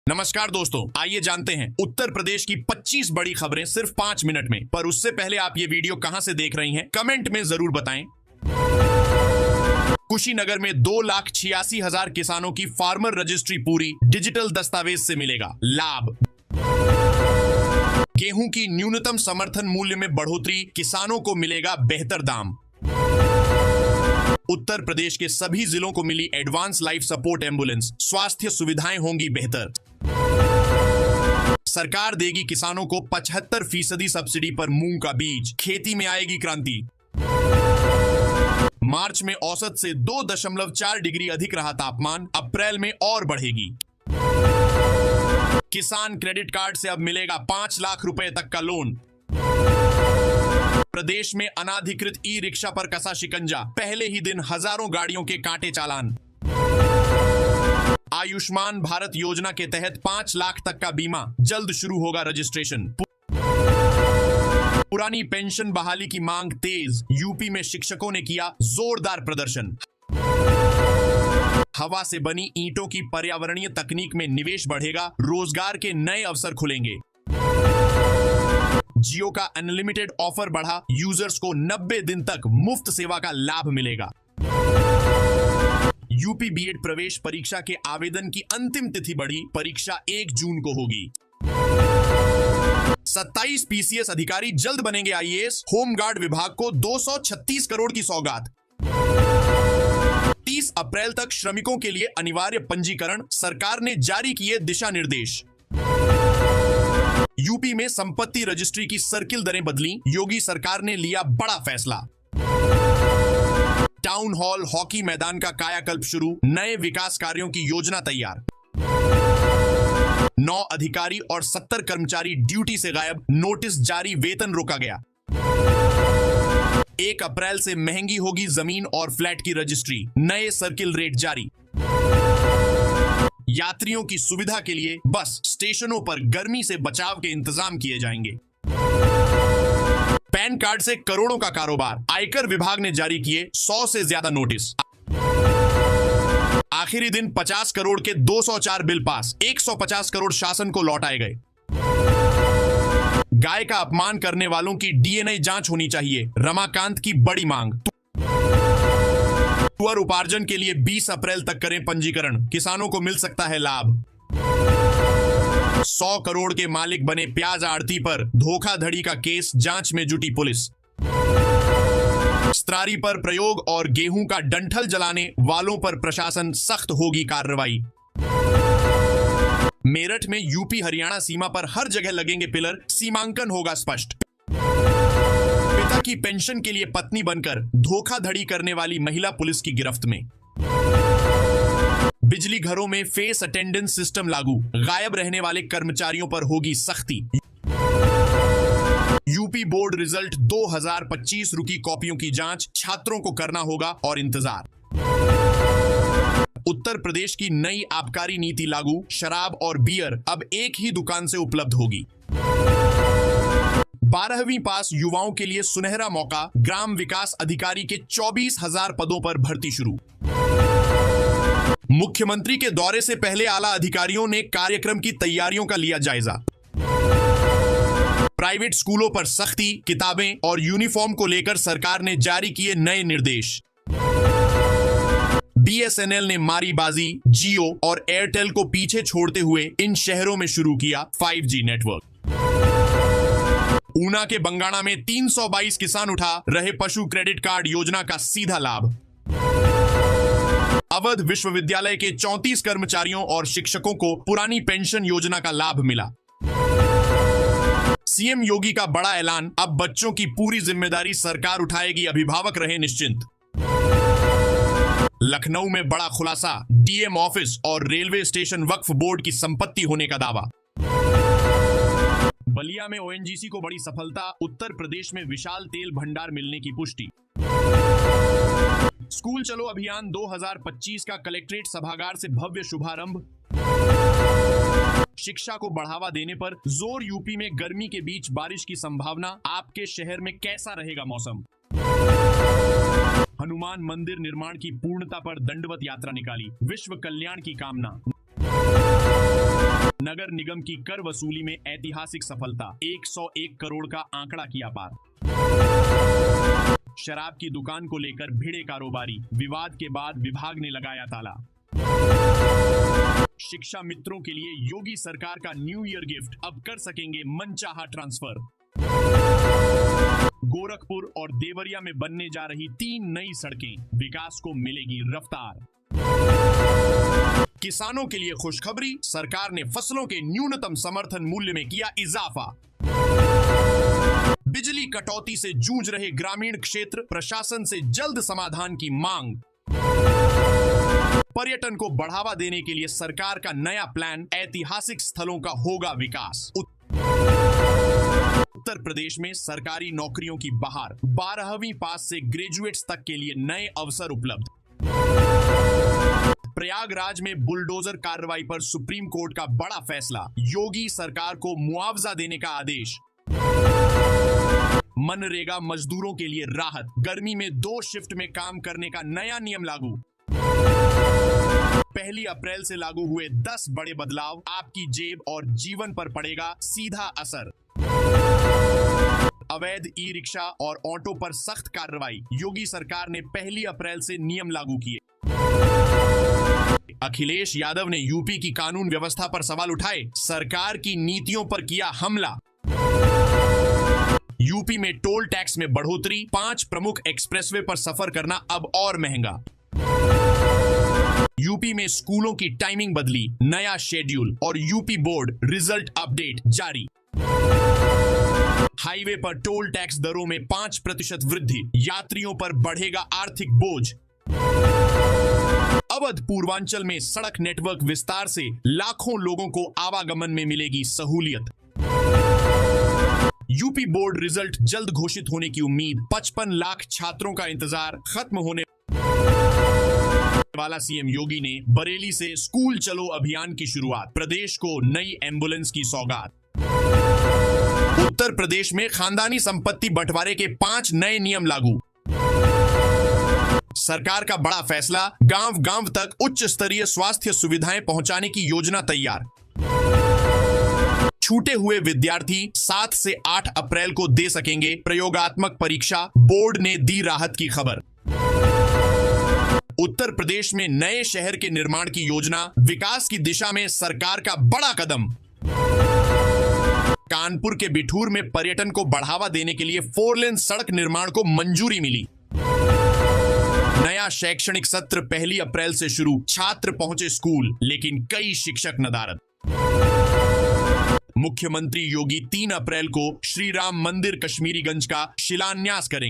नमस्कार दोस्तों, आइए जानते हैं उत्तर प्रदेश की 25 बड़ी खबरें सिर्फ 5 मिनट में। पर उससे पहले आप ये वीडियो कहां से देख रही हैं, कमेंट में जरूर बताएं। कुशीनगर में 2,86,000 किसानों की फार्मर रजिस्ट्री पूरी, डिजिटल दस्तावेज से मिलेगा लाभ। गेहूं की न्यूनतम समर्थन मूल्य में बढ़ोतरी, किसानों को मिलेगा बेहतर दाम। उत्तर प्रदेश के सभी जिलों को मिली एडवांस लाइफ सपोर्ट एम्बुलेंस, स्वास्थ्य सुविधाएं होंगी बेहतर। सरकार देगी किसानों को 75% सब्सिडी पर मूंग का बीज, खेती में आएगी क्रांति। मार्च में औसत से 2.4 डिग्री अधिक रहा तापमान, अप्रैल में और बढ़ेगी। किसान क्रेडिट कार्ड से अब मिलेगा 5 लाख रुपए तक का लोन। प्रदेश में अनाधिकृत ई रिक्शा पर कसा शिकंजा, पहले ही दिन हजारों गाड़ियों के काटे चालान। आयुष्मान भारत योजना के तहत 5 लाख तक का बीमा, जल्द शुरू होगा रजिस्ट्रेशन। पुरानी पेंशन बहाली की मांग तेज, यूपी में शिक्षकों ने किया जोरदार प्रदर्शन। हवा से बनी ईंटों की पर्यावरणीय तकनीक में निवेश बढ़ेगा, रोजगार के नए अवसर खुलेंगे। जियो का अनलिमिटेड ऑफर बढ़ा, यूजर्स को 90 दिन तक मुफ्त सेवा का लाभ मिलेगा। यूपी बीएड प्रवेश परीक्षा के आवेदन की अंतिम तिथि बढ़ी, परीक्षा 1 जून को होगी। 27 पीसीएस अधिकारी जल्द बनेंगे आईएएस, होमगार्ड विभाग को 236 करोड़ की सौगात। 30 अप्रैल तक श्रमिकों के लिए अनिवार्य पंजीकरण, सरकार ने जारी किए दिशा निर्देश। यूपी में संपत्ति रजिस्ट्री की सर्किल दरें बदली, योगी सरकार ने लिया बड़ा फैसला। टाउन हॉल हॉकी मैदान का कायाकल्प शुरू, नए विकास कार्यों की योजना तैयार। 9 अधिकारी और 70 कर्मचारी ड्यूटी से गायब, नोटिस जारी, वेतन रोका गया। 1 अप्रैल से महंगी होगी जमीन और फ्लैट की रजिस्ट्री, नए सर्किल रेट जारी। यात्रियों की सुविधा के लिए बस स्टेशनों पर गर्मी से बचाव के इंतजाम किए जाएंगे। पैन कार्ड से करोड़ों का कारोबार, आयकर विभाग ने जारी किए 100 से ज्यादा नोटिस। आखिरी दिन 50 करोड़ के 204 बिल पास, 150 करोड़ शासन को लौटाए गए। गाय का अपमान करने वालों की डीएनए जांच होनी चाहिए, रमाकांत की बड़ी मांग। तुअर उपार्जन के लिए 20 अप्रैल तक करें पंजीकरण, किसानों को मिल सकता है लाभ। 100 करोड़ के मालिक बने प्याज आढ़ती पर धोखाधड़ी का केस, जांच में जुटी पुलिस। स्त्रारी पर प्रयोग और गेहूं का डंठल जलाने वालों पर प्रशासन सख्त होगी कार्रवाई। मेरठ में यूपी हरियाणा सीमा पर हर जगह लगेंगे पिलर, सीमांकन होगा स्पष्ट। पिता की पेंशन के लिए पत्नी बनकर धोखाधड़ी करने वाली महिला पुलिस की गिरफ्त में। बिजली घरों में फेस अटेंडेंस सिस्टम लागू, गायब रहने वाले कर्मचारियों पर होगी सख्ती। यूपी बोर्ड रिजल्ट 2025 रुकी कॉपियों की जांच, छात्रों को करना होगा और इंतजार। उत्तर प्रदेश की नई आबकारी नीति लागू, शराब और बियर अब एक ही दुकान से उपलब्ध होगी। 12वीं पास युवाओं के लिए सुनहरा मौका, ग्राम विकास अधिकारी के 24,000 पदों पर भर्ती शुरू। मुख्यमंत्री के दौरे से पहले आला अधिकारियों ने कार्यक्रम की तैयारियों का लिया जायजा। प्राइवेट स्कूलों पर सख्ती, किताबें और यूनिफॉर्म को लेकर सरकार ने जारी किए नए निर्देश। बीएसएनएल ने मारी बाजी, जियो और एयरटेल को पीछे छोड़ते हुए इन शहरों में शुरू किया 5G नेटवर्क। ऊना के बंगाणा में 322 किसान उठा रहे पशु क्रेडिट कार्ड योजना का सीधा लाभ। अवध विश्वविद्यालय के 34 कर्मचारियों और शिक्षकों को पुरानी पेंशन योजना का लाभ मिला। सीएम योगी का बड़ा ऐलान, अब बच्चों की पूरी जिम्मेदारी सरकार उठाएगी, अभिभावक रहे निश्चिंत। लखनऊ में बड़ा खुलासा, डीएम ऑफिस और रेलवे स्टेशन वक्फ बोर्ड की संपत्ति होने का दावा। बलिया में ओएनजीसी को बड़ी सफलता, उत्तर प्रदेश में विशाल तेल भंडार मिलने की पुष्टि। स्कूल चलो अभियान 2025 का कलेक्ट्रेट सभागार से भव्य शुभारंभ। शिक्षा को बढ़ावा देने पर जोर, यूपी में गर्मी के बीच बारिश की संभावना, आपके शहर में कैसा रहेगा मौसम। हनुमान मंदिर निर्माण की पूर्णता पर दंडवत यात्रा निकाली, विश्व कल्याण की कामना। नगर निगम की कर वसूली में ऐतिहासिक सफलता, 101 करोड़ का आंकड़ा किया पार। शराब की दुकान को लेकर भिड़े कारोबारी, विवाद के बाद विभाग ने लगाया ताला। शिक्षा मित्रों के लिए योगी सरकार का न्यू ईयर गिफ्ट, अब कर सकेंगे मनचाहा ट्रांसफर। गोरखपुर और देवरिया में बनने जा रही 3 नई सड़कें, विकास को मिलेगी रफ्तार। किसानों के लिए खुशखबरी, सरकार ने फसलों के न्यूनतम समर्थन मूल्य में किया इजाफा। बिजली कटौती से जूझ रहे ग्रामीण क्षेत्र, प्रशासन से जल्द समाधान की मांग। पर्यटन को बढ़ावा देने के लिए सरकार का नया प्लान, ऐतिहासिक स्थलों का होगा विकास। उत्तर प्रदेश में सरकारी नौकरियों की बहार, 12वीं पास से ग्रेजुएट्स तक के लिए नए अवसर उपलब्ध। प्रयागराज में बुलडोजर कार्रवाई पर सुप्रीम कोर्ट का बड़ा फैसला, योगी सरकार को मुआवजा देने का आदेश। मनरेगा मजदूरों के लिए राहत, गर्मी में 2 शिफ्ट में काम करने का नया नियम लागू। 1 अप्रैल से लागू हुए 10 बड़े बदलाव, आपकी जेब और जीवन पर पड़ेगा सीधा असर। अवैध ई रिक्शा और ऑटो पर सख्त कार्रवाई, योगी सरकार ने 1 अप्रैल से नियम लागू किए। अखिलेश यादव ने यूपी की कानून व्यवस्था पर सवाल उठाए, सरकार की नीतियों पर किया हमला। यूपी में टोल टैक्स में बढ़ोतरी, 5 प्रमुख एक्सप्रेसवे पर सफर करना अब और महंगा। यूपी में स्कूलों की टाइमिंग बदली, नया शेड्यूल और यूपी बोर्ड रिजल्ट अपडेट जारी। हाईवे पर टोल टैक्स दरों में 5% वृद्धि, यात्रियों पर बढ़ेगा आर्थिक बोझ। अवध पूर्वांचल में सड़क नेटवर्क विस्तार से लाखों लोगों को आवागमन में मिलेगी सहूलियत। यूपी बोर्ड रिजल्ट जल्द घोषित होने की उम्मीद, 55 लाख छात्रों का इंतजार खत्म होने वाला। सीएम योगी ने बरेली से स्कूल चलो अभियान की शुरुआत, प्रदेश को नई एम्बुलेंस की सौगात। उत्तर प्रदेश में खानदानी संपत्ति बंटवारे के 5 नए नियम लागू। सरकार का बड़ा फैसला, गांव-गांव तक उच्च स्तरीय स्वास्थ्य सुविधाएं पहुंचाने की योजना तैयार। छूटे हुए विद्यार्थी 7 से 8 अप्रैल को दे सकेंगे प्रयोगात्मक परीक्षा, बोर्ड ने दी राहत की खबर। उत्तर प्रदेश में नए शहर के निर्माण की योजना, विकास की दिशा में सरकार का बड़ा कदम। कानपुर के बिठूर में पर्यटन को बढ़ावा देने के लिए 4 लेन सड़क निर्माण को मंजूरी मिली। नया शैक्षणिक सत्र 1 अप्रैल से शुरू, छात्र पहुंचे स्कूल लेकिन कई शिक्षक नदारद। मुख्यमंत्री योगी 3 अप्रैल को श्री राम मंदिर कश्मीरीगंज का शिलान्यास करेंगे।